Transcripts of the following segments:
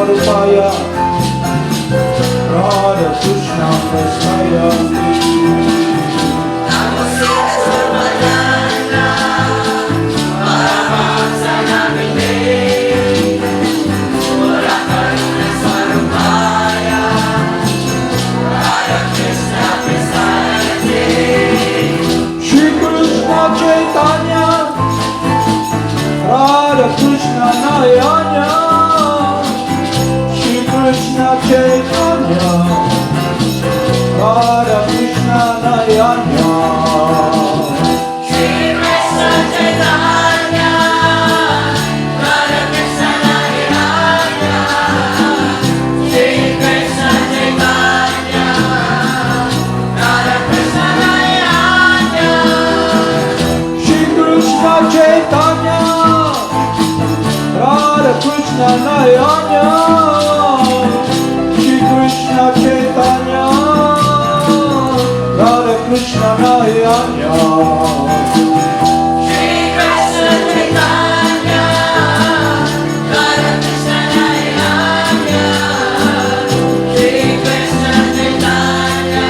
Siddhaswarupaya Radha Krishna Prasaya Namo Siddhaswarupananda Paramahamsa Namine Swarupaya Radha Krishna Prasaya Shri Krishna Chaitanya Radha Krishna Nayanya Shri Krishna Chaitanya Radha Krishna Nayanya Shri Krishna Chaitanya Radha Krishna Nayana Shri Krishna Chaitanya Radha Krishna Nayana Shri Krishna Chaitanya Radha Krishna Nayana Shri Krishna Chaitanya Radha Krishna Nayana Shri Krishna Chaitanya Radha Krishna Nayana Shri Krishna Chaitanya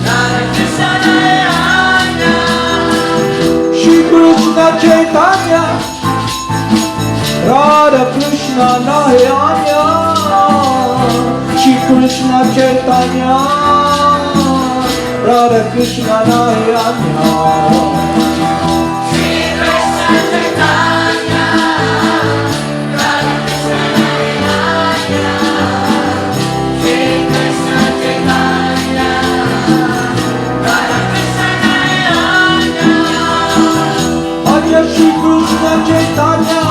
Radha Krishna Nayana Shri Krishna Chaitanya Radha Krishna Nayana Shri Krishna Chaitanya Radha Krishna Nayana Shri Krishna Chaitanya Radha Krishna Nayana Shri Krishna Chaitanya Radha Krishna Nayana Aya Shri Krishna Chaitanya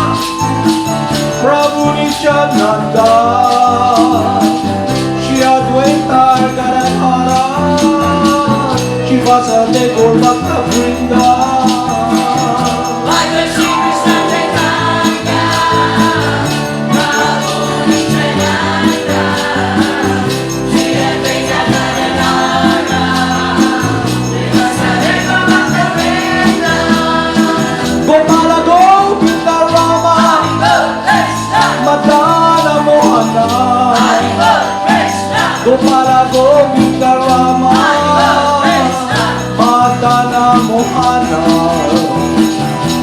Prabhu Nityananda Shri Advaita Gadadhara Shri Vasudeva Gaur Bhakta Vrinda Aya Shri Krishna Chaitanya Prabhu Nityananda Shri Advaita Gadadhara Shri Vasudeva Bhakta Vrinda Gopala Govinda Rama Madana Mohana Gopala Govinda Rama Madana Mohana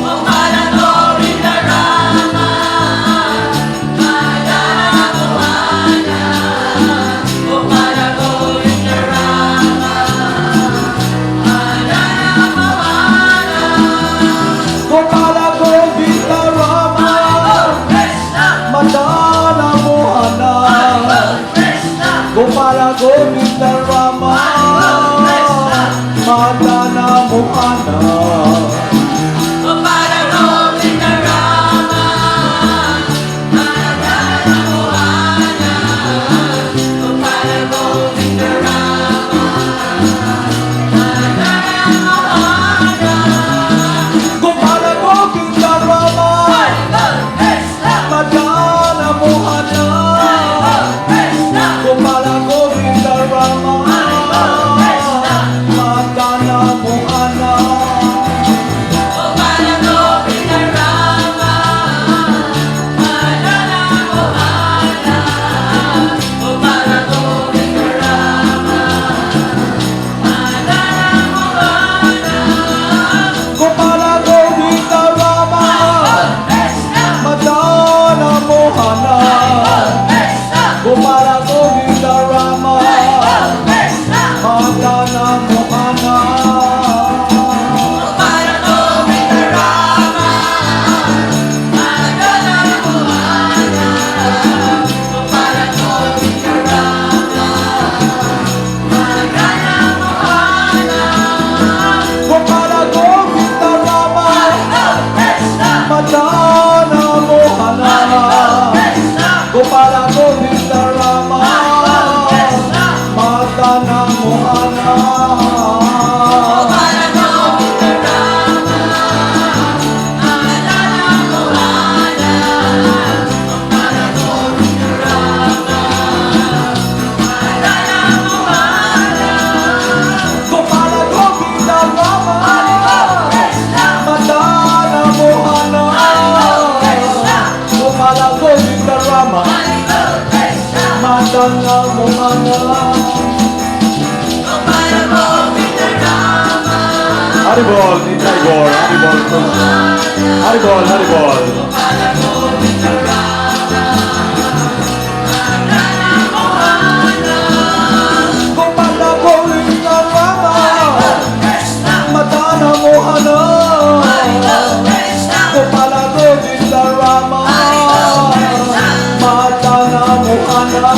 Mohana Govinda Rama Madana Mohana Mohana Govinda Rama Madana Mohana Gopala Govinda Rama Krishna Madana Mohana Krishna Gopala Govinda Rama Madana Mohana Mohana Govinda Rama Madana Mohana Mohana Govinda Rama Madana Mohana Gopala Govinda Rama Krishna Madana Mohana Krishna Gopala Govinda Rama Rama, Madana Mohana. Haribol, Nitai Gaur, Haribol, Haribol, Haribol. Gopala Govinda Rama, Madana Mohana. Gopala Govinda Rama, Madana Mohana.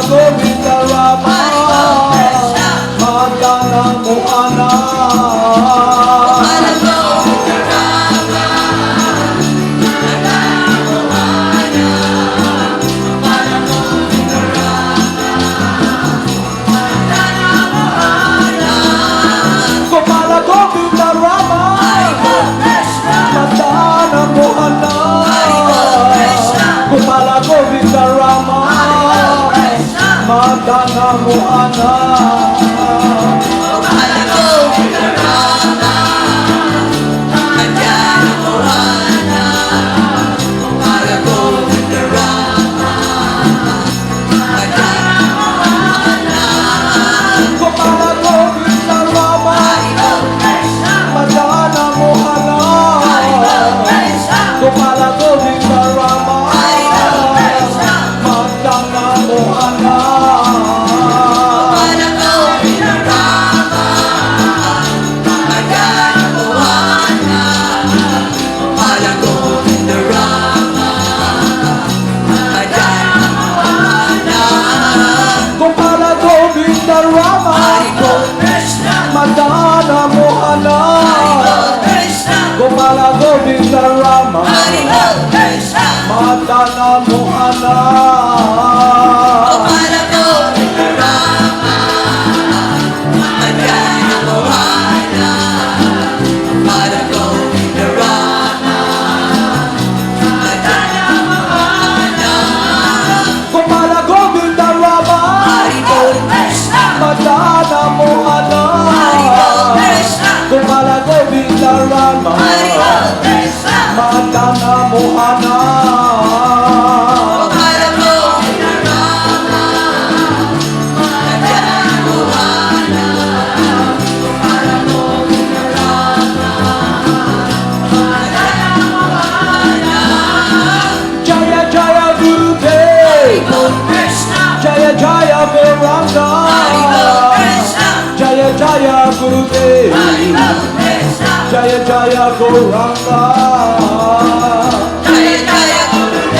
Govinda Rama, Madana Mohana. Gopala Govinda Rama, Madana Mohana. Gopala Govinda Rama, Madana Mohana. Madana Mohana, Gopala Govinda Rama, Madana Mohana. Gopala Govinda Rama, Madana Mohana. Gopala Govinda Rama, Madana Mohana. Jaya Jaya Gurudev, Jaya Jaya Gauranga, Jaya Jaya Gurudev, Jaya Jaya Gauranga. Jaya Jaya Gurudev,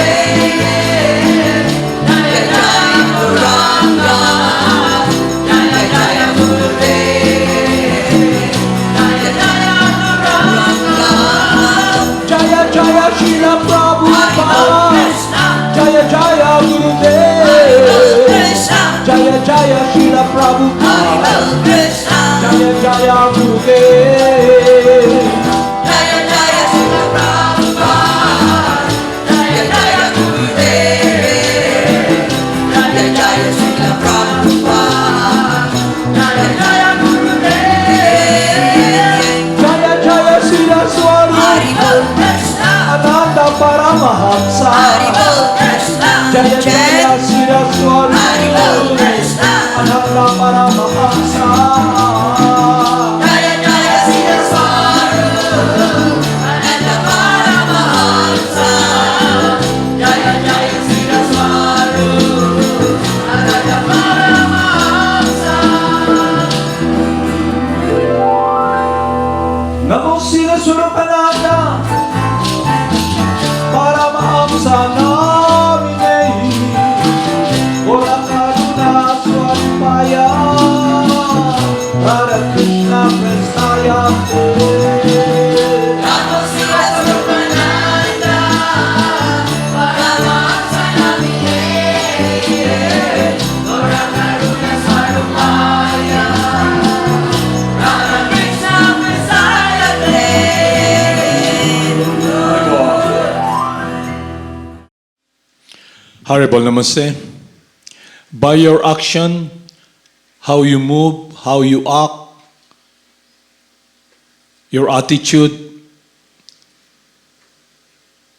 Jaya Jaya Gauranga, Jaya Jaya Gurudev, Jaya Jaya Gauranga. Jaya Jaya Srila Prabhupada, Jaya Jaya Gurudev, Jaya Jaya Srila Prabhupada, Jaya Jaya Gurudev. Jaya Jaya Srila Prabhupada, Jaya Jaya Gurudev, Jaya Jaya Srila Prabhupada, Jaya Jaya Gurudev. Jaya Jaya Siddhaswarupananda Paramahamsa, Jaya Jaya Siddhaswarupananda Paramahamsa. Jaya Jaya Siddhaswarupananda Paramahamsa, Jaya Jaya Siddhaswarupananda Paramahamsa. Namo Siddhaswarupananda Paramahamsa Namine Ora Karuna Swamipaya Hare Krishna Krsnaya Namo Siddhaswarupananda Paramahamsa Namine Ora Karuna Swamipaya Hare Krishna Krsnaya Horrible Namaste. By your action, how you move, how you act, your attitude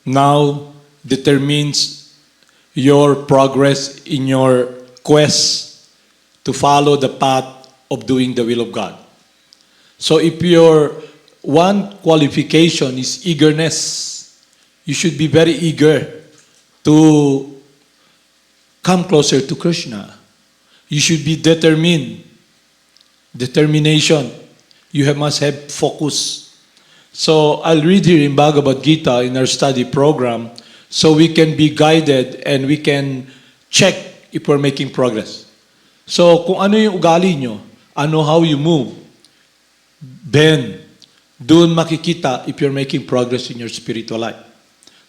now determines your progress in your quest to follow the path of doing the will of God. So if your one qualification is eagerness, you should be very eager to come closer to Krishna. You should be determination. You must have focus. So I'll read here in Bhagavad Gita in our study program so we can be guided and we can check if we're making progress. So kung ano yung ugali nyo, how you move, then doon makikita if you're making progress in your spiritual life.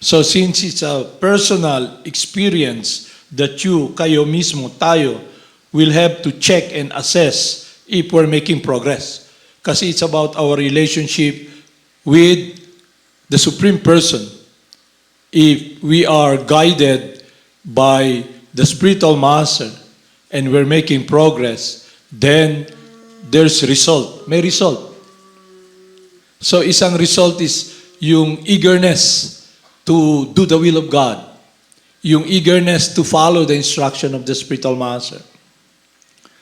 So since it's a personal experience that kayo mismo, tayo, will have to check and assess if we're making progress. Kasi it's about our relationship with the Supreme Person. If we are guided by the spiritual master and we're making progress, then there's result. May result. So isang result is yung eagerness to do the will of God. Yung eagerness to follow the instruction of the spiritual master.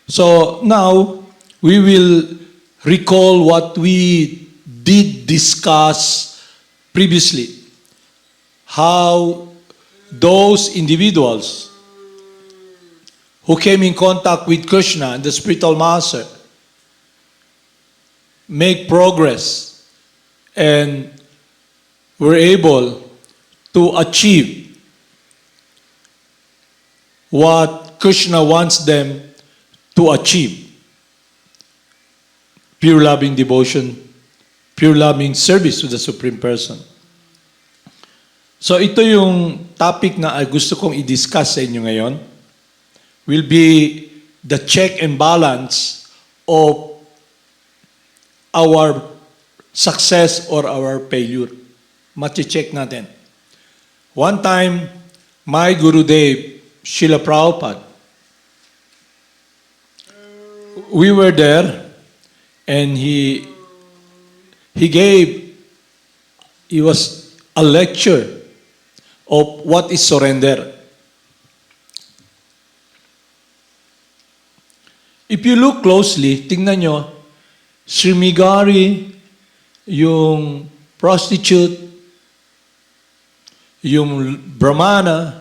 So now, we will recall what we did discuss previously. How those individuals who came in contact with Krishna and the spiritual master make progress and were able to achieve what Krishna wants them to achieve. Pure loving devotion, pure loving service to the Supreme Person. So ito yung topic na gusto kong i-discuss sa inyo ngayon. Will be the check and balance of our success or our failure. Mati-check natin. One time, my Gurudev, Srila Prabhupada, we were there and he was a lecture of what is surrender. If you look closely, tingnan nyo, Srimigari, yung prostitute, yung Brahmana,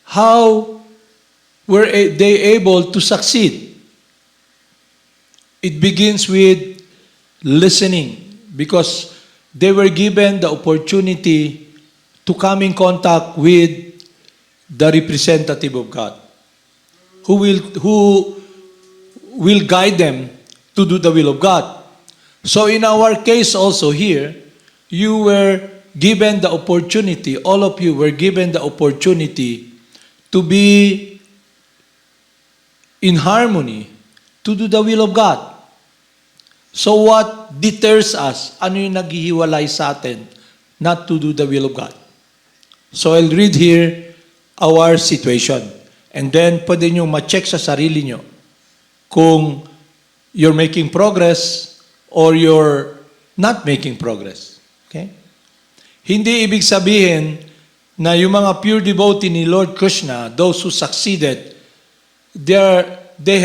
how were they able to succeed? It begins with listening because they were given the opportunity to come in contact with the representative of God who will guide them to do the will of God. So in our case also here, you were given the opportunity, all of you were given the opportunity to be in harmony, to do the will of God. So what deters us? Ano yung naghihiwalay sa atin not to do the will of God? So I'll read here our situation. And then pwede nyo ma-check sa sarili nyo kung you're making progress or you're not making progress. Okay? Hindi ibig sabihin na yung mga pure devotee ni Lord Krishna, those who succeeded, they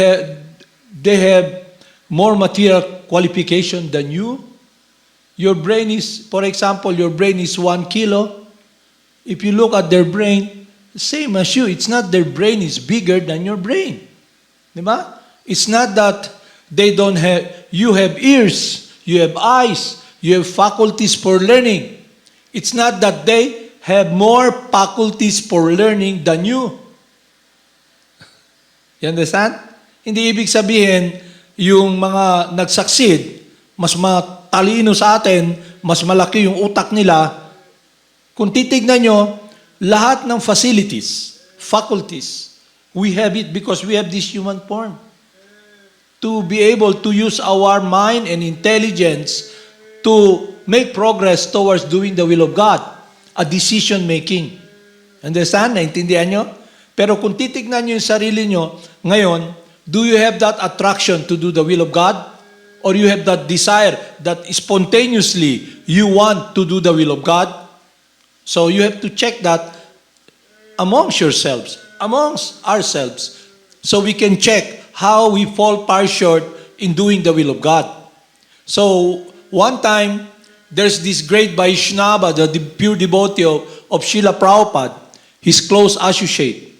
have more material qualification than you. Your brain is, for example, your brain is 1 kilo. If you look at their brain, same as you. It's not their brain is bigger than your brain. Diba? It's not that they don't have, you have ears, you have eyes, you have faculties for learning. It's not that they have more faculties for learning than you. You understand? Hindi ibig sabihin, yung mga nag-succeed, mas matalino sa atin, mas malaki yung utak nila. Kung titignan nyo, lahat ng facilities, faculties, we have it because we have this human form. To be able to use our mind and intelligence to make progress towards doing the will of God, a decision making. Understand? Naintindihan nyo? Pero kung titignan nyo yung sarili nyo, ngayon, do you have that attraction to do the will of God? Or you have that desire that spontaneously you want to do the will of God? So you have to check that amongst yourselves, amongst ourselves, so we can check how we fall far short in doing the will of God. So one time, there's this great Vaishnava, the pure devotee of Srila Prabhupada, his close associate.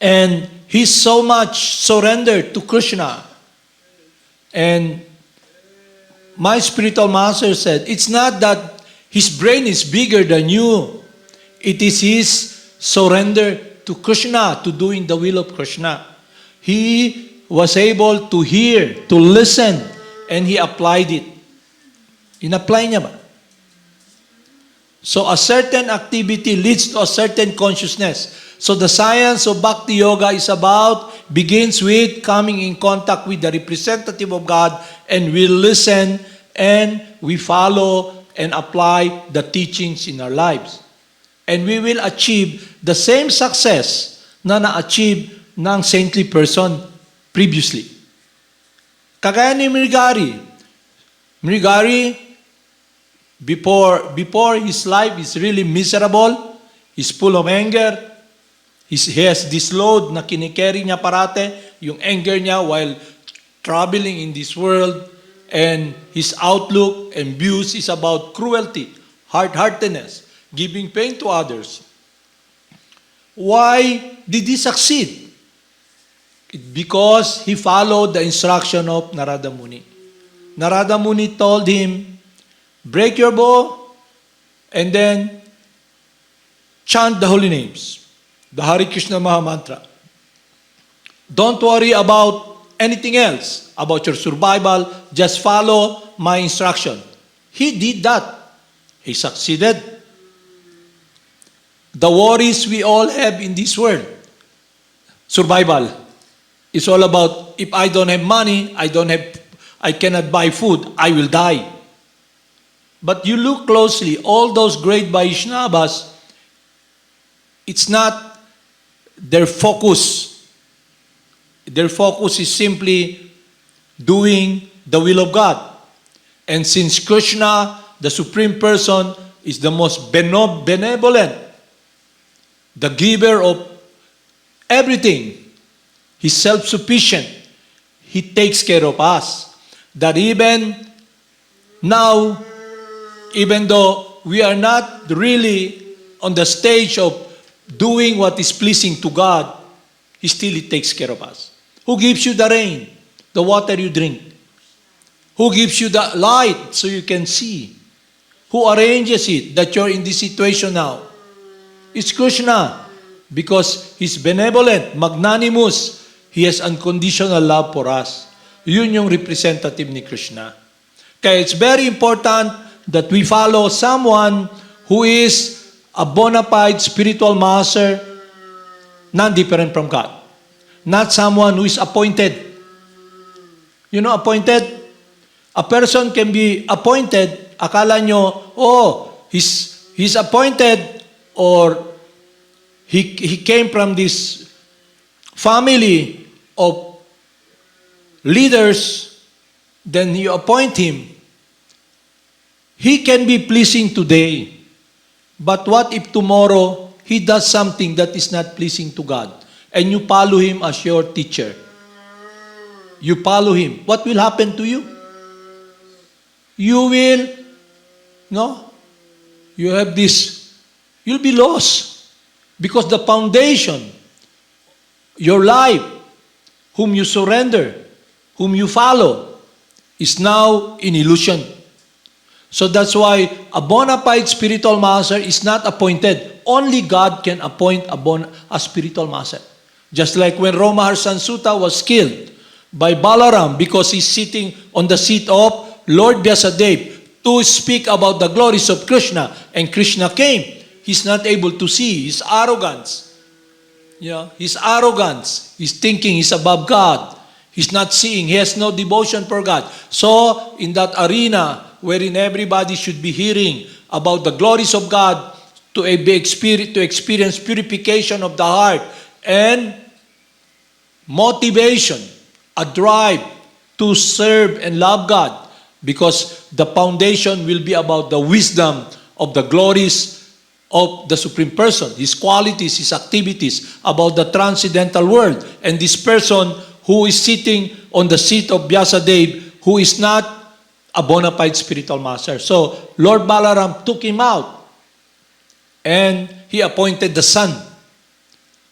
And he's so much surrendered to Krishna. And my spiritual master said, it's not that his brain is bigger than you. It is his surrender to Krishna, to doing the will of Krishna. He was able to hear, to listen, and he applied it. In-apply niya ba? So a certain activity leads to a certain consciousness. So the science of Bhakti Yoga begins with coming in contact with the representative of God, and we listen and we follow and apply the teachings in our lives. And we will achieve the same success na na-achieve ng saintly person previously. Kagaya ni Mrigari. Mrigari, before his life is really miserable, he's full of anger, he has this load na kinikerry niya parate, yung anger niya while traveling in this world, and his outlook and views is about cruelty, hard-heartedness, giving pain to others. Why did he succeed? Because he followed the instruction of Narada Muni. Narada Muni told him, break your bow and then chant the holy names, the Hare Krishna Maha Mantra. Don't worry about anything else, about your survival, just follow my instruction. He did that. He succeeded. The worries we all have in this world, survival, is all about, if I don't have money, I cannot buy food, I will die. But you look closely, all those great Vaishnavas, it's not their focus. Their focus is simply doing the will of God. And since Krishna, the Supreme Person, is the most benevolent, the giver of everything, He's self-sufficient, He takes care of us. That even now, even though we are not really on the stage of doing what is pleasing to God, He still takes care of us. Who gives you the rain, the water you drink? Who gives you the light so you can see? Who arranges it that you're in this situation now? It's Krishna, because He's benevolent, magnanimous. He has unconditional love for us. Yun yung representative ni Krishna. Kaya it's very important that we follow someone who is a bona fide spiritual master, non-different from God. Not someone who is appointed. You know, appointed? A person can be appointed, akala nyo, he's appointed, or he came from this family of leaders, then you appoint him. He can be pleasing today, but what if tomorrow he does something that is not pleasing to God, and you follow him as your teacher? You follow him. What will happen to you? You will, you'll be lost. Because the foundation, your life, whom you surrender, whom you follow, is now in illusion. So that's why a bona fide spiritual master is not appointed. Only God can appoint a spiritual master. Just like when Romaharsan Sutta was killed by Balaram because he's sitting on the seat of Lord Vyasadeva to speak about the glories of Krishna, and Krishna came. He's not able to see. His arrogance. His arrogance. He's thinking he's above God. He's not seeing. He has no devotion for God. So, in that arena wherein everybody should be hearing about the glories of God, to experience purification of the heart and motivation, a drive to serve and love God, because the foundation will be about the wisdom of the glories of the Supreme Person, His qualities, His activities, about the transcendental world. And this person who is sitting on the seat of Vyasadeva, who is not a bona fide spiritual master. So Lord Balaram took him out and he appointed the son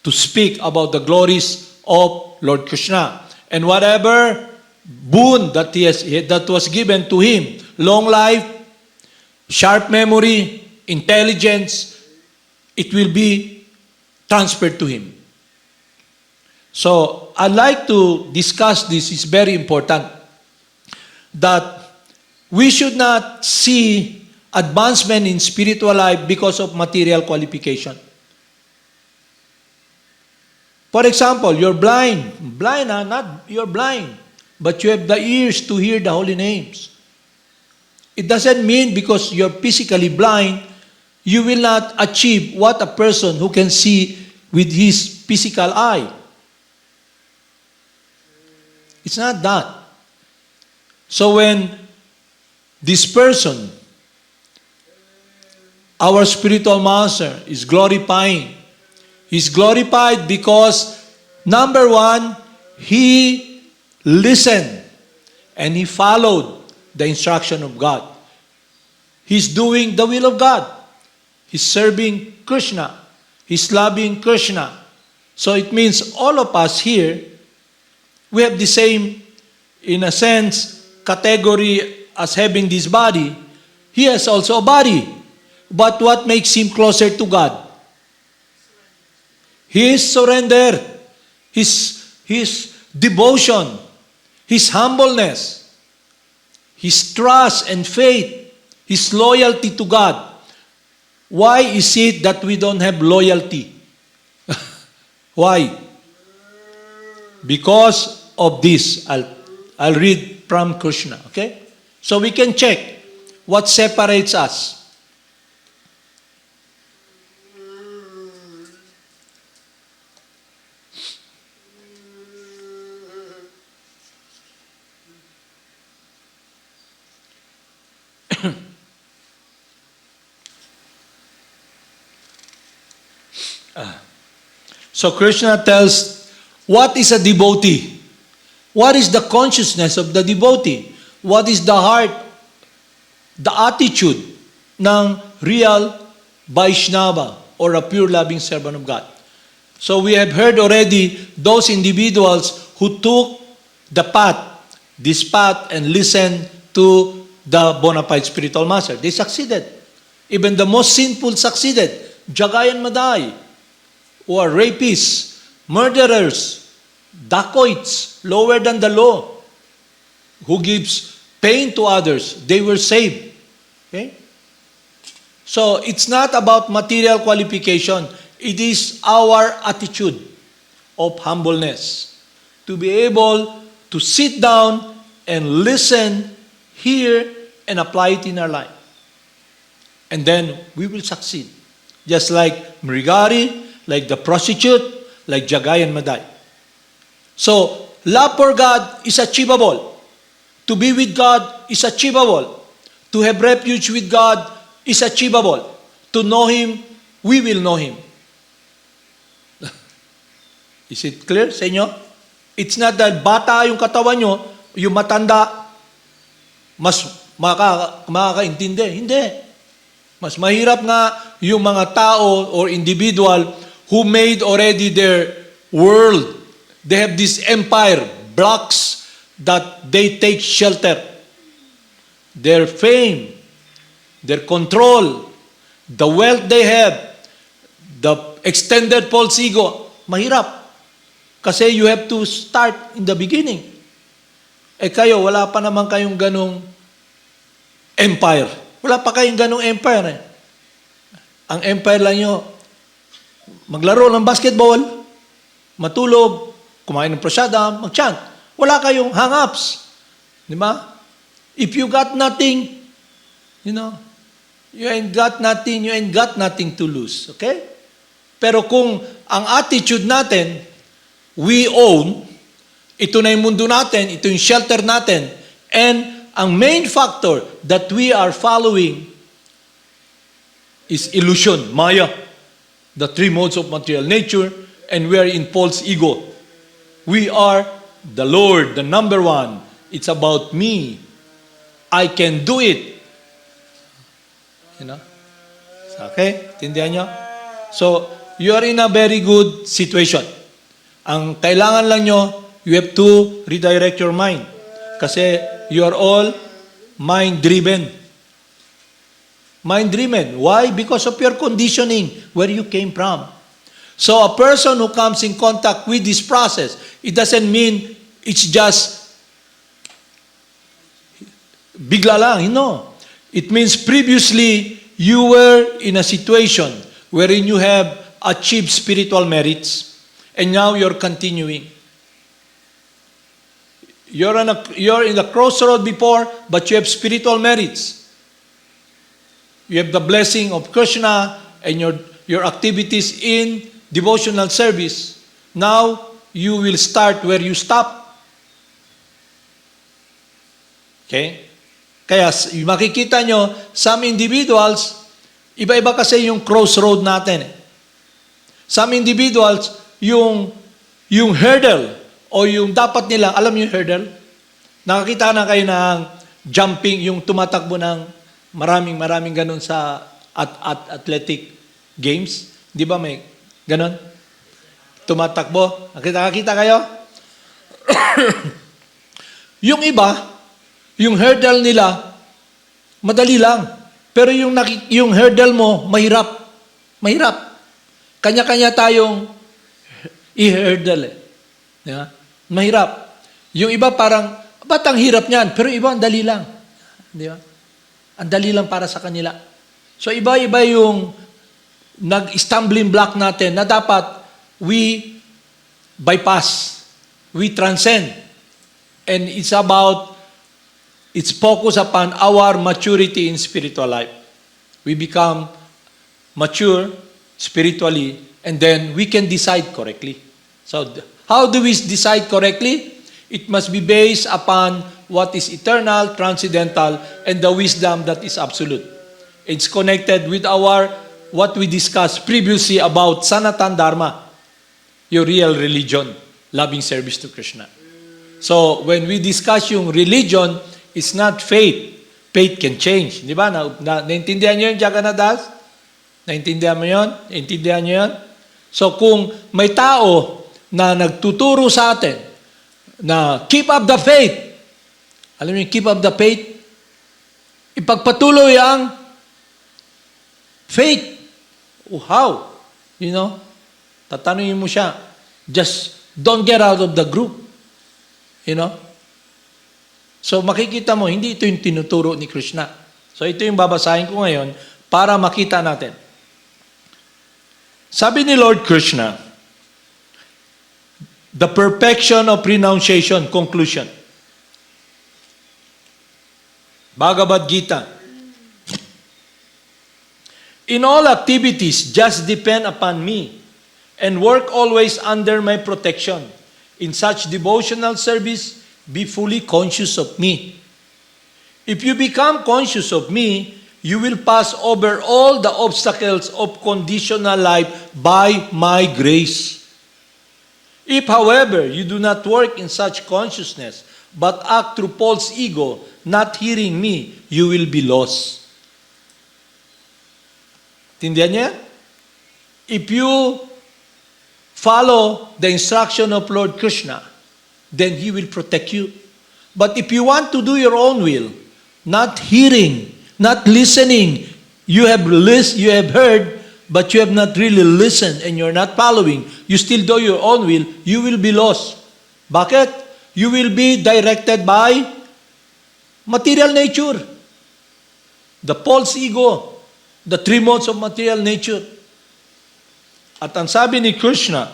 to speak about the glories of Lord Krishna. And whatever boon that was given to him, long life, sharp memory, intelligence, it will be transferred to him. So I'd like to discuss this. It's very important that we should not see advancement in spiritual life because of material qualification. For example, you're blind. You're blind, but you have the ears to hear the holy names. It doesn't mean because you're physically blind, you will not achieve what a person who can see with his physical eye. It's not that. So when this person, our spiritual master, is glorifying, he's glorified because, number one, he listened and he followed the instruction of God. He's doing the will of God. He's serving Krishna. He's loving Krishna. So it means all of us here, we have the same, in a sense, category as having this body. He has also a body. But what makes him closer to God? His surrender, his devotion, his humbleness, his trust and faith, his loyalty to God. Why is it that we don't have loyalty? Why? Because of this. I'll read from Krishna, okay? So we can check what separates us. So Krishna tells, what is a devotee? What is the consciousness of the devotee? What is the heart, the attitude ng real Vaishnava or a pure loving servant of God? So we have heard already those individuals who took this path and listened to the bona fide spiritual master. They succeeded. Even the most sinful succeeded. Jagad and Madai, who are rapists, murderers, dacoits, lower than the law, who gives pain to others, they were saved. Okay? So it's not about material qualification. It is our attitude of humbleness to be able to sit down and listen, hear, and apply it in our life. And then we will succeed. Just like Mrigari, like the prostitute, like Jagad and Madai. So, love for God is achievable. To be with God is achievable. To have refuge with God is achievable. To know Him, we will know Him. Is it clear sa inyo? It's not that bata yung katawan nyo, yung matanda, mas makakaintindi. Hindi. Mas mahirap nga yung mga tao or individual who made already their world. They have this empire, blocks that they take shelter. Their fame, their control, the wealth they have, the extended false ego, mahirap. Kasi you have to start in the beginning. Eh kayo, wala pa naman kayong ganong empire. Wala pa kayong ganong empire eh. Ang empire lang nyo, maglaro ng basketball, matulog, kumain ng prasyada, mag-chant. Wala kayong hang-ups. Di ba? If you got nothing, You ain't got nothing to lose. Okay? Pero kung ang attitude natin, we own, ito na yung mundo natin, ito yung shelter natin, and ang main factor that we are following is illusion, maya, the three modes of material nature, and we are in false ego. We are the Lord, the number one. It's about me. I can do it. You know? Okay? Tindihan nyo? So, you are in a very good situation. Ang kailangan lang nyo, you have to redirect your mind. Kasi you are all mind-driven. Mind-driven. Why? Because of your conditioning, where you came from. So a person who comes in contact with this process, it doesn't mean it's just bigla lang, you know. It means previously you were in a situation wherein you have achieved spiritual merits, and now you're continuing. You're in the crossroad before, but you have spiritual merits. You have the blessing of Krsna and your activities in devotional service. Now, you will start where you stop. Okay? Kaya makikita nyo, some individuals, iba-iba kasi yung crossroad natin. Some individuals, yung hurdle, o yung dapat nila, alam niyo yung hurdle? Nakakita na kayo ng jumping, yung tumatakbo ng maraming ganun sa athletic games. Di ba may ganun? Tumatakbo. Nakita kayo? Yung iba, yung hurdle nila, madali lang. Pero yung hurdle mo, mahirap. Mahirap. Kanya-kanya tayong i-hurdle. Di ba? Mahirap. Yung iba parang, ba't ang hirap niyan? Pero iba, ang dali lang. Di ba? Ang dali lang para sa kanila. So iba-iba yung nag-stumbling block natin na dapat we bypass, we transcend. And it's focused upon our maturity in spiritual life. We become mature spiritually, and then we can decide correctly. So how do we decide correctly? It must be based upon what is eternal, transcendental, and the wisdom that is absolute. It's connected with what we discussed previously about Sanatan Dharma, your real religion, loving service to Krishna. So, when we discuss yung religion, it's not faith. Faith can change. Di ba? Naintindihan nyo yung Jagad? Naintindihan mo yun? Naintindihan nyo yun? So, kung may tao na nagtuturo sa atin na keep up the faith, alam niyo, keep up the faith, ipagpatuloy ang faith. Oh, how? You know? Tatanungin mo siya, just don't get out of the group. You know? So makikita mo, hindi ito yung tinuturo ni Krishna. So ito yung babasahin ko ngayon para makita natin. Sabi ni Lord Krishna, the perfection of renunciation, conclusion. Bhagavad Gita. In all activities, just depend upon me and work always under my protection. In such devotional service, be fully conscious of me. If you become conscious of me, you will pass over all the obstacles of conditional life by my grace. If, however, you do not work in such consciousness, but act through false ego, not hearing me, you will be lost. Tindihan niya? If you follow the instruction of Lord Krishna, then He will protect you. But if you want to do your own will, not hearing, not listening, you have heard, but you have not really listened and you're not following, you still do your own will, you will be lost. Bakit? You will be directed by material nature, the false ego, the three modes of material nature. At ang sabi ni Krishna,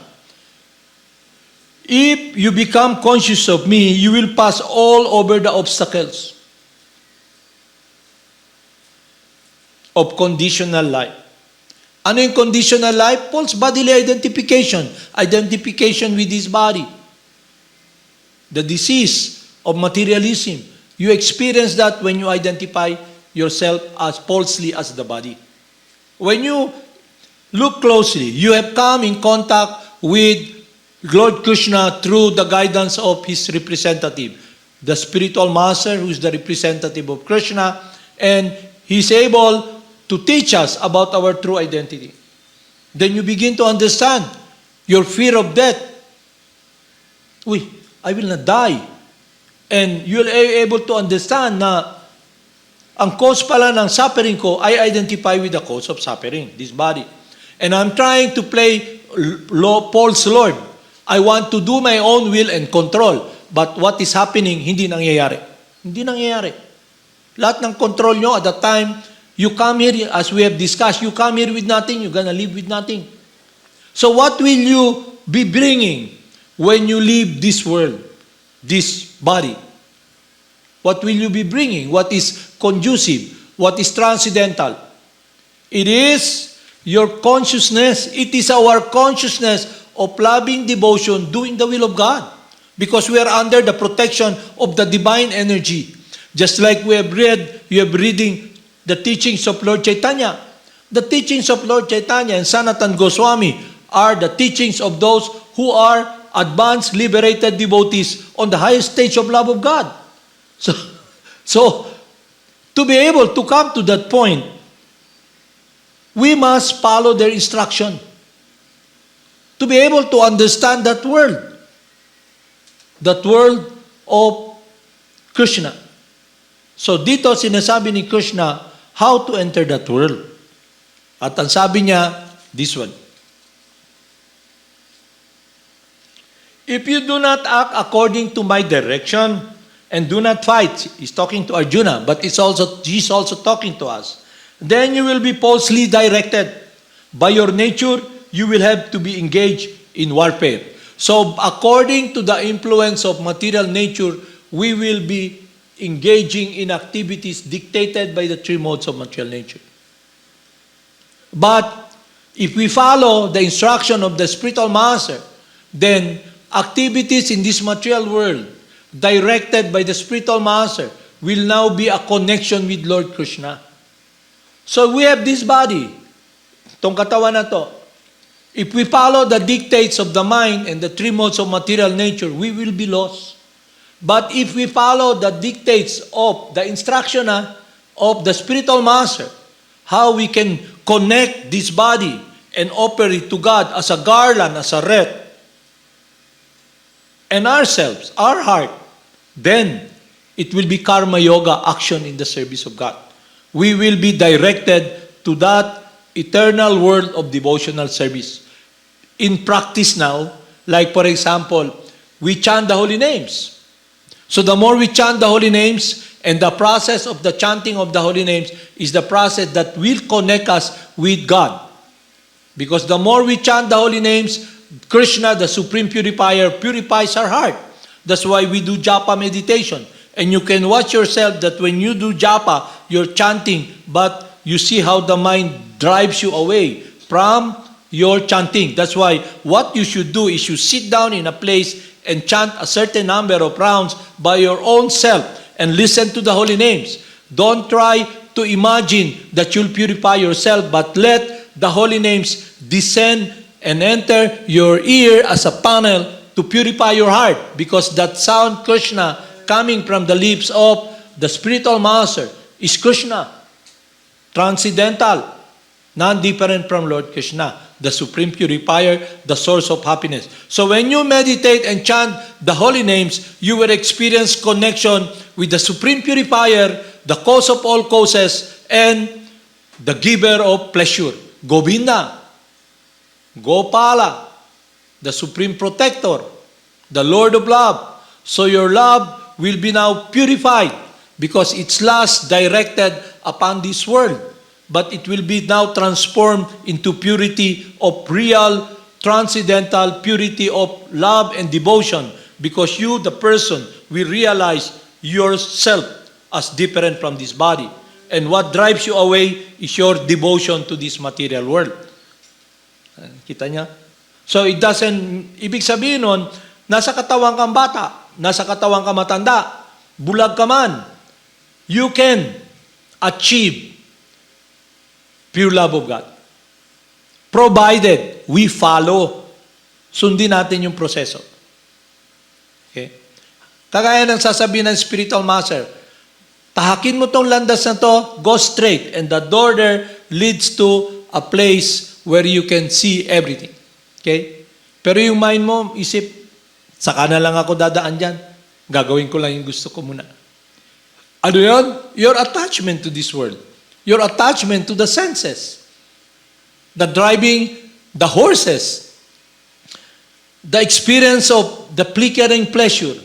if you become conscious of me, you will pass all over the obstacles. of conditional life. Ano yung conditional life? False bodily identification. Identification with this body. The disease of materialism. You experience that when you identify yourself as falsely as the body. When you look closely, you have come in contact with Lord Krishna through the guidance of his representative, the spiritual master who is the representative of Krishna, and he's able to teach us about our true identity. Then you begin to understand your fear of death. I will not die. And you'll be able to understand na ang cause pala ng suffering ko, I identify with the cause of suffering, this body. And I'm trying to play Paul's Lord. I want to do my own will and control. But what is happening, hindi nangyayari. Hindi nangyayari. Lahat ng control nyo at the time, you come here, as we have discussed, you come here with nothing, you're gonna live with nothing. So what will you be bringing when you leave this world, this body? What will you be bringing? What is conducive? What is transcendental? It is your consciousness. It is our consciousness of loving devotion, doing the will of God. Because we are under the protection of the divine energy. Just like we have read, you have reading the teachings of Lord Chaitanya. The teachings of Lord Chaitanya and Sanatan Goswami are the teachings of those who are advanced, liberated devotees on the highest stage of love of God. So to be able to come to that point, we must follow their instruction. To be able to understand that world of Krishna. So dito sinasabi ni Krishna how to enter that world. At ang sabi niya, this one. If you do not act according to my direction and do not fight, he's talking to Arjuna, but he's also talking to us, then you will be falsely directed. By your nature, you will have to be engaged in warfare. So according to the influence of material nature, we will be engaging in activities dictated by the three modes of material nature. But if we follow the instruction of the spiritual master, then activities in this material world directed by the spiritual master will now be a connection with Lord Krishna. So we have this body, itong katawan na to. If we follow the dictates of the mind and the three modes of material nature, we will be lost. But if we follow the dictates of the instruction of the spiritual master, how we can connect this body and offer it to God as a garland, as a wreath, and ourselves, our heart, then it will be karma yoga, action in the service of God. We will be directed to that eternal world of devotional service. In practice now, like for example, we chant the holy names. So the more we chant the holy names, and the process of the chanting of the holy names is the process that will connect us with God. Because the more we chant the holy names, Krishna, the supreme purifier, purifies our heart. That's why we do japa meditation. And you can watch yourself that when you do japa, you're chanting, but you see how the mind drives you away from your chanting. That's why what you should do is you sit down in a place and chant a certain number of rounds by your own self and listen to the holy names. Don't try to imagine that you'll purify yourself, but let the holy names descend and enter your ear as a panel to purify your heart, because that sound Krishna coming from the lips of the spiritual master is Krishna, transcendental, non-different from Lord Krishna, the supreme purifier, the source of happiness. So when you meditate and chant the holy names, you will experience connection with the supreme purifier, the cause of all causes, and the giver of pleasure, Govinda, Gopala, the supreme protector, the Lord of love. So your love will be now purified because it's last directed upon this world. But it will be now transformed into purity of real, transcendental purity of love and devotion, because you, the person, will realize yourself as different from this body. And what drives you away is your devotion to this material world. Kita niya? So it doesn't, ibig sabihin nun, nasa katawan kang bata, nasa katawan ka matanda, bulag ka man, you can achieve pure love of God. Provided we follow, sundin natin yung proseso. Okay? Kagaya ng sasabihin ng spiritual master, tahakin mo tong landas na to, go straight, and the door there leads to a place where you can see everything. Okay? Pero yung mind mo, isip, saka na lang ako dadaan dyan. Gagawin ko lang yung gusto ko muna. Ano yun? Your attachment to this world. Your attachment to the senses. The driving the horses. The experience of the flickering pleasure.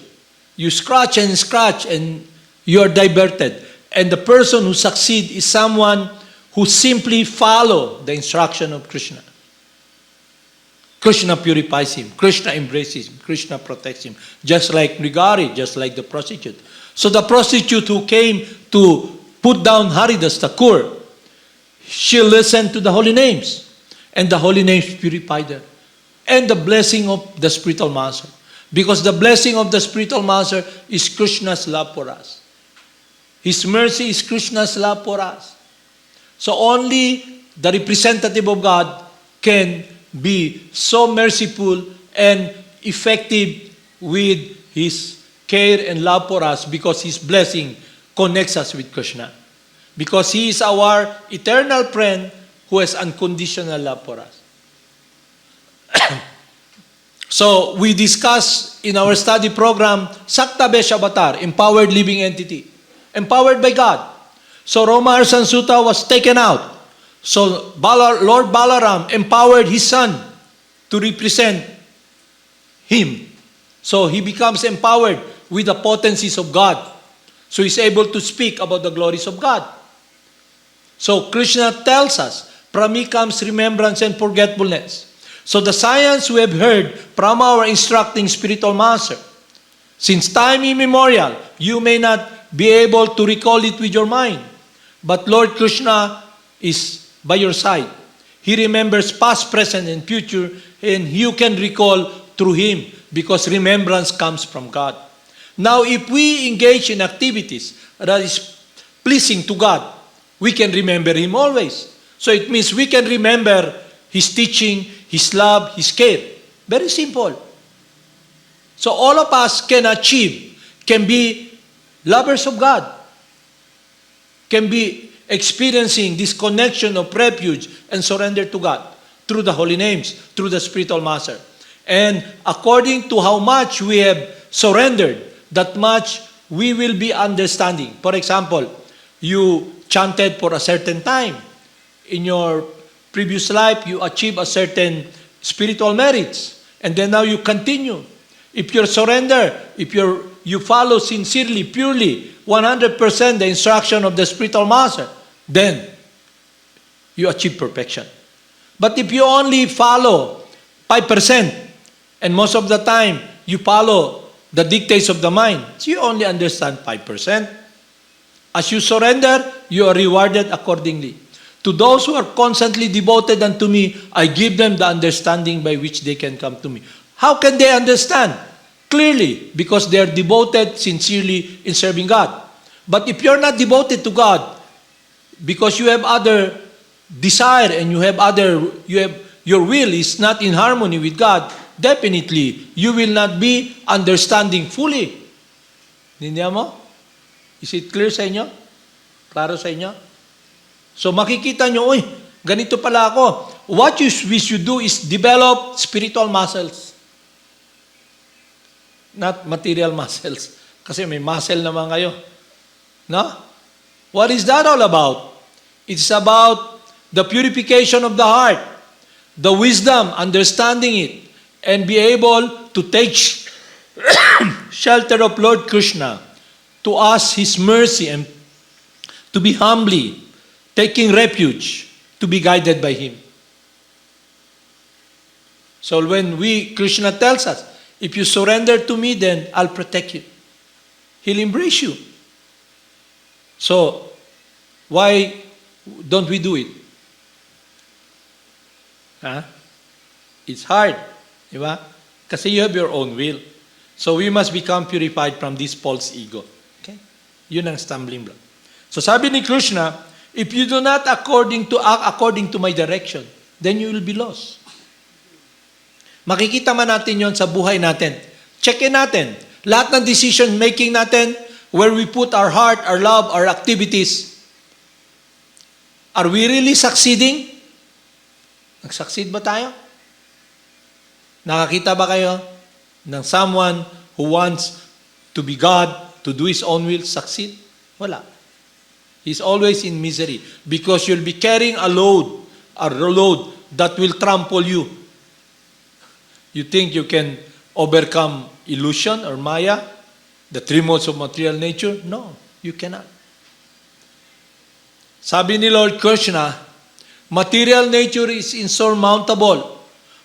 You scratch and you're diverted. And the person who succeeds is someone who simply follow the instruction of Krishna. Krishna purifies him. Krishna embraces him. Krishna protects him. Just like Nigari, just like the prostitute. So the prostitute who came to put down Haridas Thakur, she listened to the holy names. And the holy names purified her. And the blessing of the spiritual master. Because the blessing of the spiritual master is Krishna's love for us. His mercy is Krishna's love for us. So only the representative of God can be so merciful and effective with His care and love for us because His blessing connects us with Krishna. Because He is our eternal friend who has unconditional love for us. So we discuss in our study program, Sakta Besh Avatar, Empowered Living Entity. Empowered by God. So Roma Arsan Sutta was taken out. So Lord Balaram empowered his son to represent him. So he becomes empowered with the potencies of God. So he's able to speak about the glories of God. So Krishna tells us, from me comes remembrance and forgetfulness. So the science we have heard from our instructing spiritual master, since time immemorial, you may not be able to recall it with your mind. But Lord Krishna is by your side. He remembers past, present, and future, and you can recall through Him because remembrance comes from God. Now, if we engage in activities that is pleasing to God, we can remember Him always. So it means we can remember His teaching, His love, His care. Very simple. So all of us can achieve, can be lovers of God, can be experiencing this connection of refuge and surrender to God through the holy names, through the spiritual master. And according to how much we have surrendered, that much we will be understanding. For example, you chanted for a certain time. In your previous life, you achieve a certain spiritual merits. And then now you continue. If you surrender, if you follow sincerely, purely, 100% the instruction of the spiritual master, then you achieve perfection. But if you only follow 5%, and most of the time you follow the dictates of the mind, so you only understand 5%. As you surrender, you are rewarded accordingly. To those who are constantly devoted unto me, I give them the understanding by which they can come to me. How can they understand? Clearly, because they are devoted sincerely in serving God. But if you're not devoted to God, because you have other desire and your will is not in harmony with God, definitely you will not be understanding fully. Nindihan mo? Is it clear sa inyo? Klaro sa inyo? So makikita nyo, uy, ganito pala ako. What we should do is develop spiritual muscles. Not material muscles. Kasi may muscle naman kayo. No? What is that all about? It's about the purification of the heart, the wisdom, understanding it, and be able to take shelter of Lord Krishna, to ask His mercy and to be humbly taking refuge, to be guided by Him. So when Krishna tells us, if you surrender to me, then I'll protect you. He'll embrace you. So, Why don't we do it? Huh? It's hard. Di ba? Kasi you have your own will. So we must become purified from this false ego. Okay? Yun ang stumbling block. So sabi ni Krishna, if you do not act according to my direction, then you will be lost. Makikita man natin yon sa buhay natin. Checkin natin. Lahat ng decision making natin, where we put our heart, our love, our activities, are we really succeeding? Nag-succeed ba tayo? Nakakita ba kayo ng someone who wants to be God, to do his own will, succeed? Wala. He's always in misery because you'll be carrying a load that will trample you. You think you can overcome illusion or maya, the three modes of material nature? No, you cannot. Sabi ni Lord Krishna, material nature is insurmountable,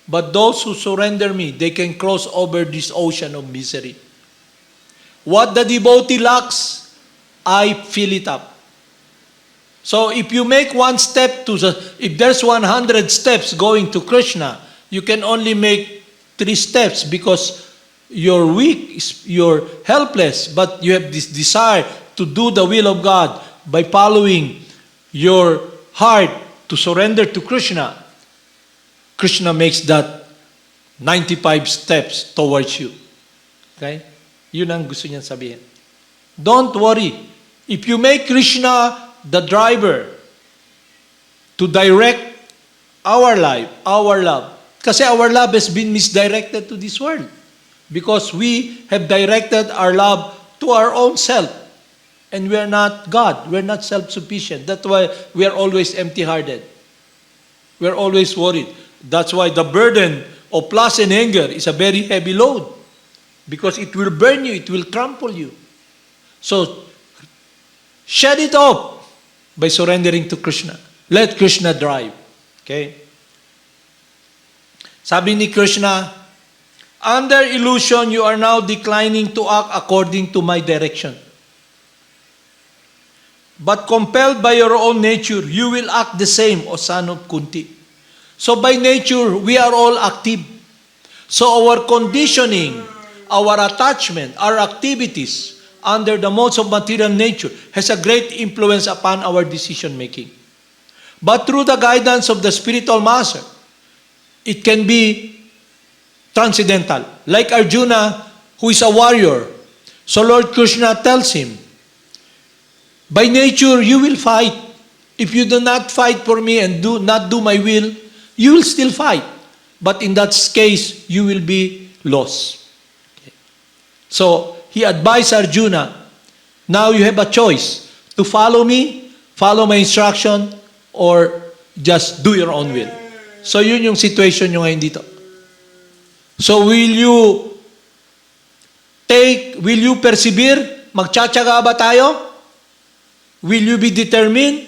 but those who surrender me, they can cross over this ocean of misery. What the devotee lacks, I fill it up. So if you make one step if there's 100 steps going to Krishna, you can only make 3 steps because you're weak, you're helpless, but you have this desire to do the will of God by following your heart to surrender to Krishna. Krishna makes that 95 steps towards you. Okay? Yun ang gusto niyan sabihin. Don't worry. If you make Krishna the driver to direct our life, our love, kasi our love has been misdirected to this world because we have directed our love to our own self. And we are not God. We are not self-sufficient. That's why we are always empty-hearted. We are always worried. That's why the burden of lust and anger is a very heavy load because it will burn you, it will trample you. So, shed it off by surrendering to Krishna. Let Krishna drive. Okay? Sabi ni Krishna, under illusion, you are now declining to act according to my direction. But compelled by your own nature, you will act the same, O son of Kunti. So by nature, we are all active. So our conditioning, our attachment, our activities under the modes of material nature has a great influence upon our decision making. But through the guidance of the spiritual master, it can be transcendental. Like Arjuna, who is a warrior. So Lord Krishna tells him, by nature, you will fight. If you do not fight for me and do not do my will, you will still fight. But in that case, you will be lost. Okay. So, he advised Arjuna, now you have a choice to follow me, follow my instruction, or just do your own will. So, yun yung situation nyo ngayon dito. So, will you persevere? Magtsatsaga ba tayo? Will you be determined?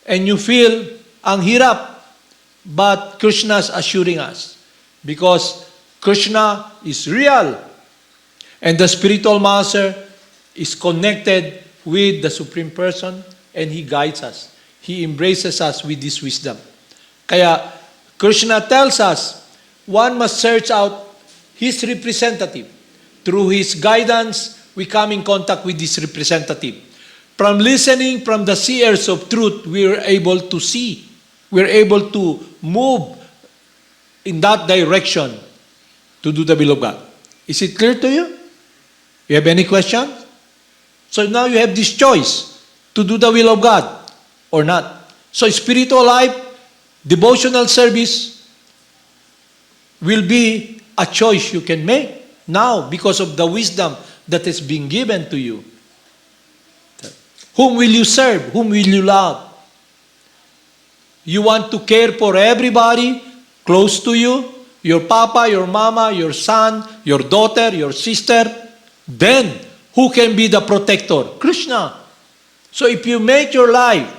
And you feel ang hirap, but Krishna is assuring us because Krishna is real and the spiritual master is connected with the Supreme Person and He guides us. He embraces us with this wisdom. Kaya Krishna tells us one must search out His representative. Through His guidance, we come in contact with this representative. From listening from the seers of truth, we are able to see. We are able to move in that direction to do the will of God. Is it clear to you? You have any questions? So now you have this choice to do the will of God or not. So spiritual life, devotional service will be a choice you can make now because of the wisdom that is being given to you. Whom will you serve? Whom will you love? You want to care for everybody close to you, your papa, your mama, your son, your daughter, your sister. Then, who can be the protector? Krishna. So if you make your life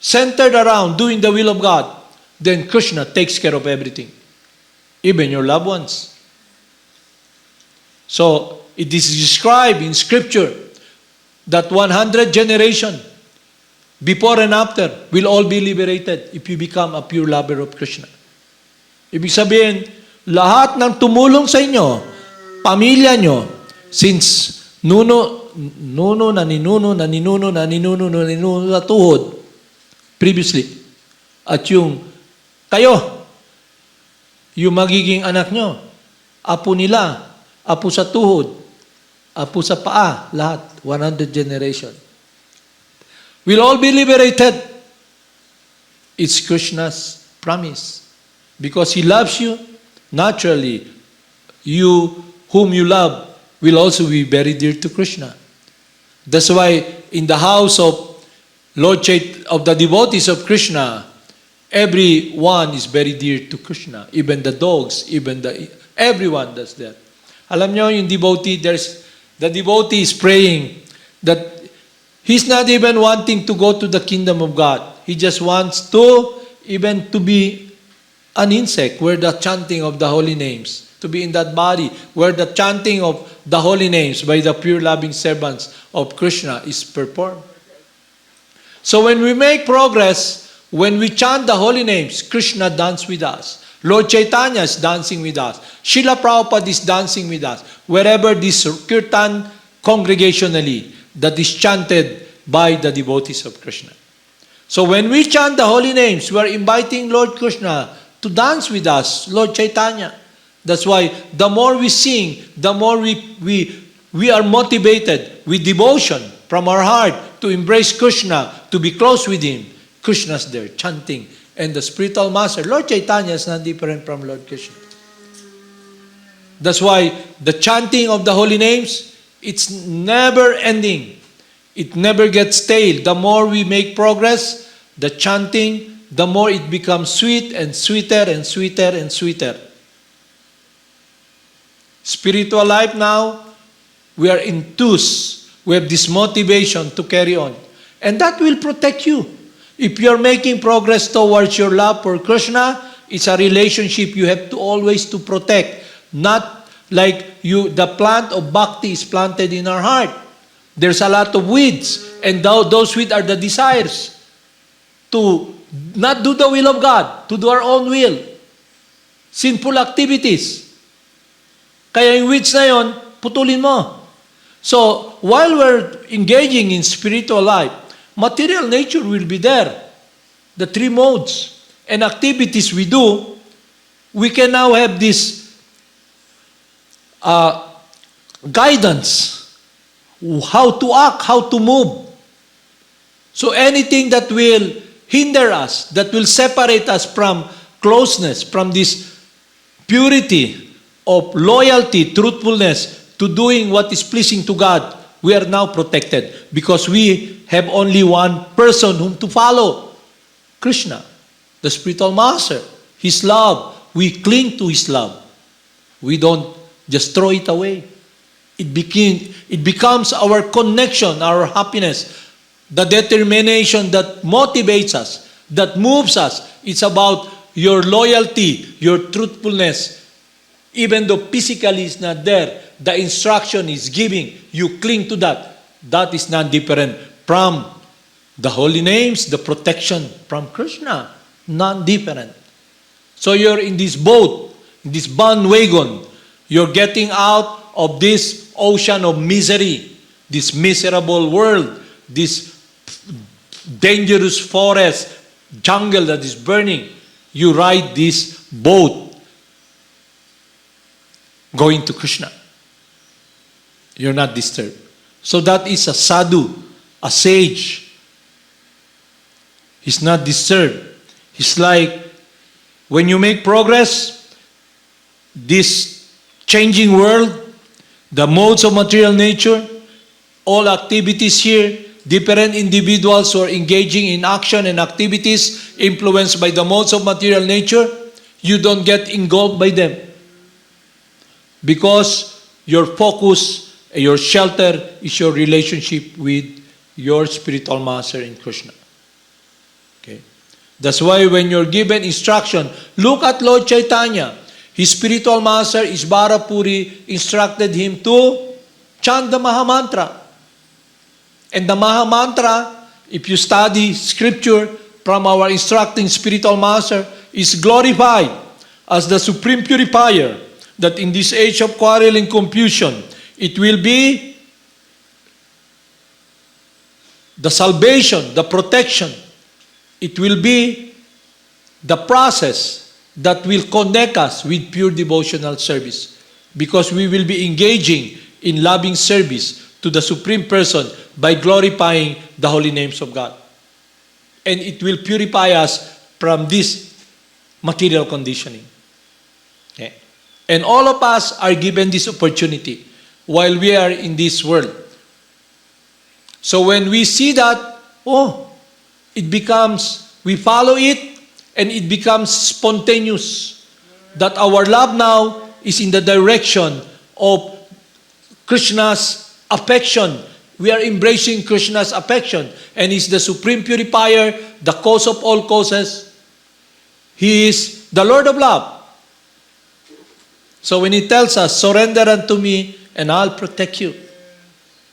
centered around doing the will of God, then Krishna takes care of everything, even your loved ones. So, it is described in Scripture, that 100 generation, before and after, will all be liberated if you become a pure lover of Krishna. Ibig sabihin, lahat ng tumulong sa inyo, pamilya nyo, since nuno na tuhod, previously, at yung kayo, yung magiging anak nyo, apo nila, apo sa tuhod, apo sa paa, lahat, 100 generation. We'll all be liberated. It's Krishna's promise. Because He loves you, naturally, you whom you love will also be very dear to Krishna. That's why in the house of of the devotees of Krishna, everyone is very dear to Krishna. Even the dogs, everyone does that. Alam nyo, yung devotee, the devotee is praying that he's not even wanting to go to the kingdom of God. He just wants to even to be an insect where the chanting of the holy names, to be in that body where the chanting of the holy names by the pure loving servants of Krishna is performed. So when we make progress, when we chant the holy names, Krishna dances with us. Lord Chaitanya is dancing with us. Srila Prabhupada is dancing with us. Wherever this kirtan congregationally that is chanted by the devotees of Krishna. So when we chant the holy names, we are inviting Lord Krishna to dance with us, Lord Chaitanya. That's why the more we sing, the more we are motivated with devotion from our heart to embrace Krishna, to be close with Him. Krishna's there chanting. And the spiritual master, Lord Chaitanya, is not different from Lord Krishna. That's why the chanting of the holy names, it's never ending. It never gets stale. The more we make progress, the chanting, the more it becomes sweet and sweeter and sweeter and sweeter. Spiritual life now, we are enthused. We have this motivation to carry on. And that will protect you. If you're making progress towards your love for Krishna, it's a relationship you have to always to protect. Not like the plant of bhakti is planted in our heart. There's a lot of weeds, and those weeds are the desires to not do the will of God, to do our own will. Sinful activities. Kaya yung weeds na yon, putulin mo. So, while we're engaging in spiritual life, material nature will be there. The three modes and activities we do, we can now have this guidance, how to act, how to move. So anything that will hinder us, that will separate us from closeness, from this purity of loyalty, truthfulness, to doing what is pleasing to God, we are now protected because we have only one person whom to follow, Krishna, the spiritual master, His love. We cling to His love. We don't just throw it away. It becomes our connection, our happiness, the determination that motivates us, that moves us. It's about your loyalty, your truthfulness. Even though physically it's not there, the instruction is giving, you cling to that. That is not different from the holy names, the protection from Krishna. Not different. So you're in this boat, in this bandwagon. You're getting out of this ocean of misery, this miserable world, this dangerous forest, jungle that is burning. You ride this boat going to Krishna. You're not disturbed. So that is a sadhu, a sage. He's not disturbed. He's like, when you make progress, this changing world, the modes of material nature, all activities here, different individuals who are engaging in action and activities influenced by the modes of material nature, you don't get engulfed by them. Because your focus, your shelter is your relationship with your spiritual master in Krishna. Okay? That's why when you're given instruction, look at Lord Chaitanya. His spiritual master, Isbara Puri, instructed him to chant the Mahamantra. And the Maha Mantra, if you study scripture from our instructing spiritual master, is glorified as the supreme purifier, that in this age of quarrel and confusion, it will be the salvation, the protection. It will be the process that will connect us with pure devotional service, because we will be engaging in loving service to the Supreme Person by glorifying the holy names of God. And it will purify us from this material conditioning. Okay. And all of us are given this opportunity while we are in this world. So when we see that, it becomes, we follow it, and it becomes spontaneous. That our love now is in the direction of Krishna's affection. We are embracing Krishna's affection, and He's the supreme purifier, the cause of all causes. He is the Lord of love. So when He tells us, surrender unto me and I'll protect you.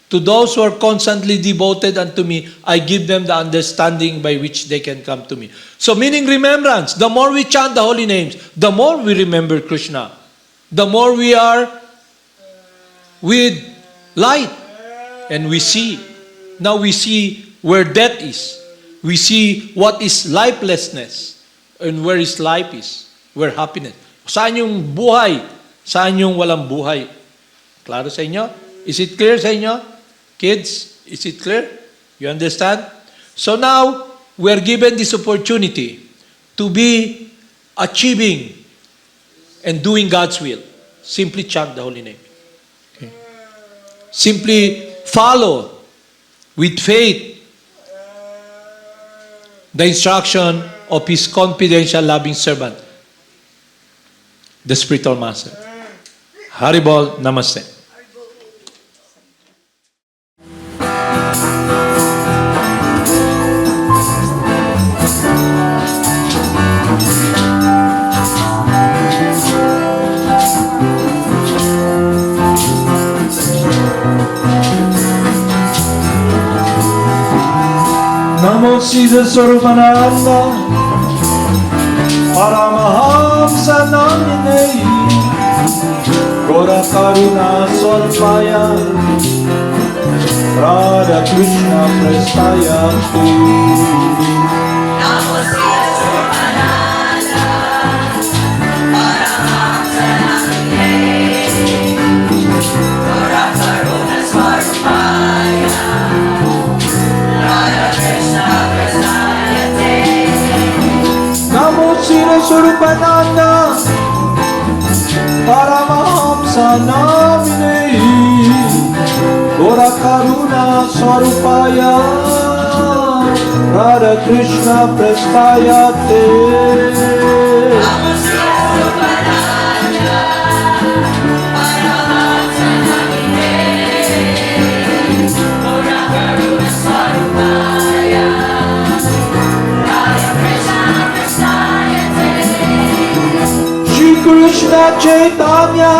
To those who are constantly devoted unto me, I give them the understanding by which they can come to me. So meaning remembrance. The more we chant the holy names, the more we remember Krishna. The more we are with light. And we see. Now we see where death is. We see what is lifelessness. And where is life is. Where happiness. Saan yung buhay? Saan yung walang buhay? Klaro sa inyo? Is it clear sa inyo? Kids, is it clear? You understand? So now, we are given this opportunity to be achieving and doing God's will. Simply chant the holy name. Okay. Simply follow with faith the instruction of His confidential loving servant, the spiritual master. Haribol, Namaste. Namo Siddhaswarupananda, Paramahamsa namine, Gora Karuna Solpaya, Radha Krishna Prestaya Tu. Namo Siddhaswarupananda, Paramahamsa namine, Gora Karuna Solpaya, Radha Krishna Prestaya Te. Namo Siddhaswarupananda, Paramahamsa namine, Gora Karuna Sarupaya, Radha Krishna Prestaya Te. Namo Siddhaswarupananda, Paramahamsa namine, Gora Karuna Sarupaya, Radha Krishna Prestaya Te. Shri Krishna Chaitanya,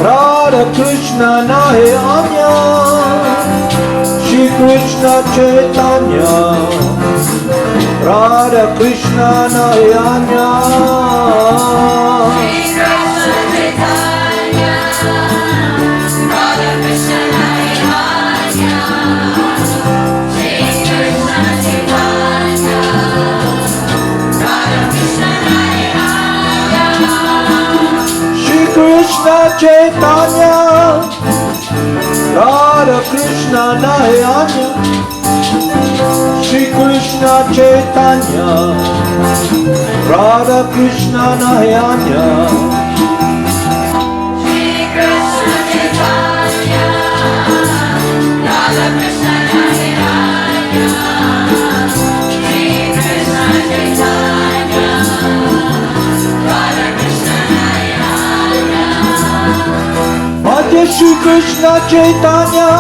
Radha Krishna Nahe Anya, Shri Krishna Chaitanya, Radha Krishna Nahe Anya. Shri Krishna Chaitanya, Radha Krishna Chaitanya, Shri Krishna Chaitanya, Radha Krishna Chaitanya, Shri Krishna Chaitanya, Radha Krishna Nahe Anya, Shri Krishna Chaitanya, Radha Krishna Nahe Anya. Shri Krishna Chaitanya, Radha Krishna Chaitanya, Shri Krishna Chaitanya, Radha Krishna Chaitanya. Bhaja Shri Krishna Chaitanya,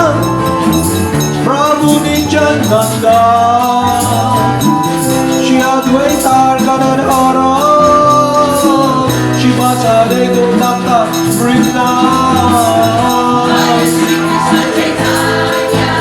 Prabhu Nityananda, Shri Advaita Gadadhara, Shri Vasade Gauranga Vrinda. Shri Krishna Chaitanya,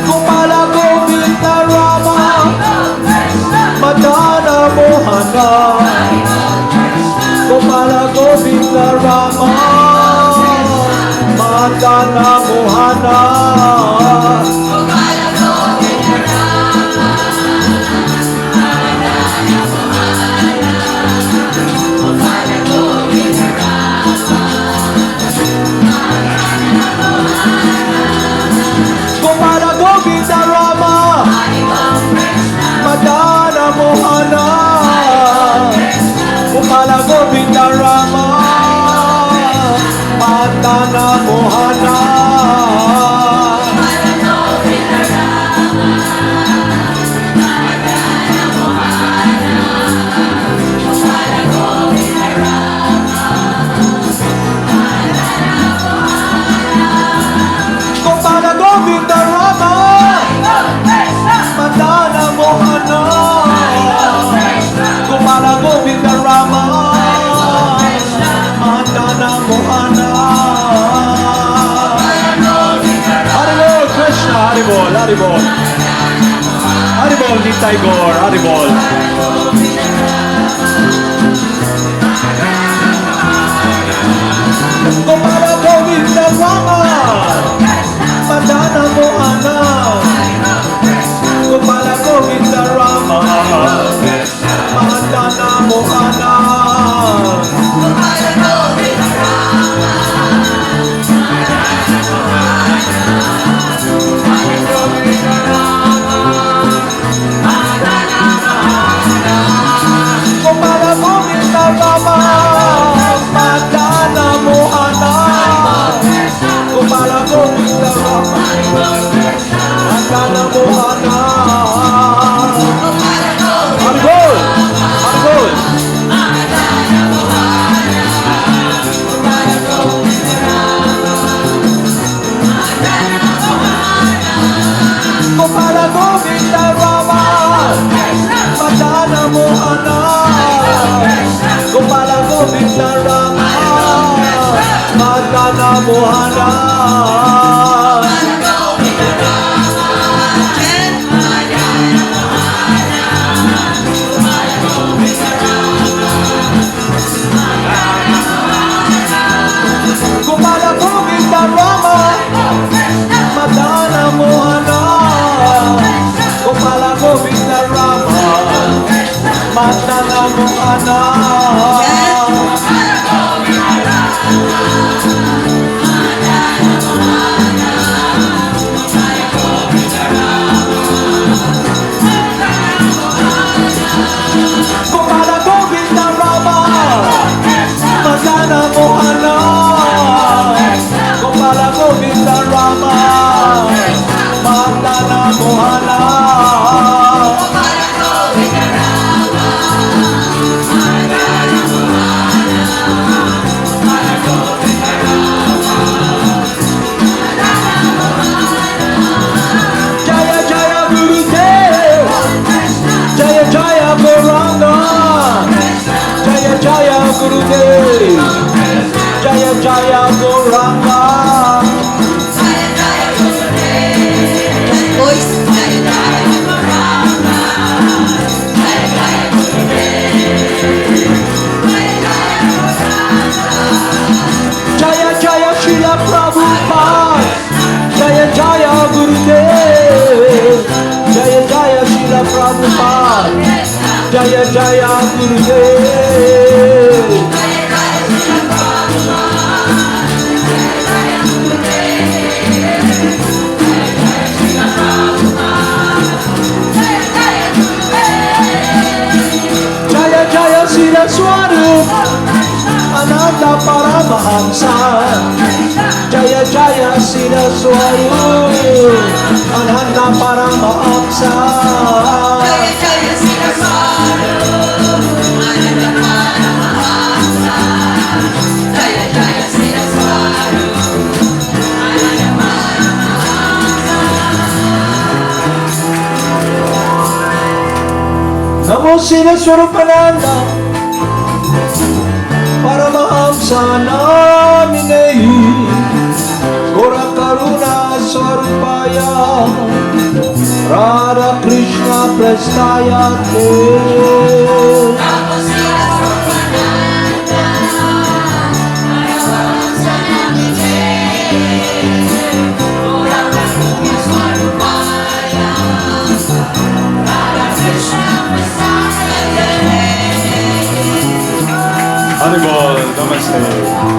Gopala Govinda Rama, Madana Mohana. Gopala Govinda Rama, Madana Mohana. Gopala Govinda Rama, Madana Mohana. Gopala Govinda Rama, Madana Mohana. Gopala Govinda Rama, Madana Mohana. Gopala Govinda Rama, Madana Mohana. Haribol Krishna, Haribol, Haribol. Haribol Nitai Gaur, Haribol. Gopala Govinda Rama, Madana Mohana. Gopala Govinda Rama, Madana Mohana. Gopala Govinda Rama, Madana Mohana. Gopala Govinda Rama, Madana Mohana. Haribol, Haribol. Gopala Govinda Rama, Madana Mohana. Gopala Govinda Rama, Madana Mohana. Gopala Govinda Rama, Madana Mohana. Gopala Govinda Rama, Madana Mohana. Gopala Govinda Rama, Madana Mohana. Gopala Govinda Rama, Madana Mohana. Jaya Jaya Gurudev, Jaya Jaya Gauranga. Jaya Jaya Gurudev, Jaya Jaya Gauranga. Jaya Jaya Srila Prabhupada, Jaya Jaya Gurudev, Jaya Jaya Srila Prabhupada, Jaya Jaya Gurudev. Jaya Jaya Siddhaswarupananda Paramahamsa. Jaya Jaya Siddhaswarupananda Paramahamsa. Siddhaswarupananda, Paramahamsa Naminehi, Gora Karuna Swarupaya, Radha Krishna Prastayate. Haribol, namaste.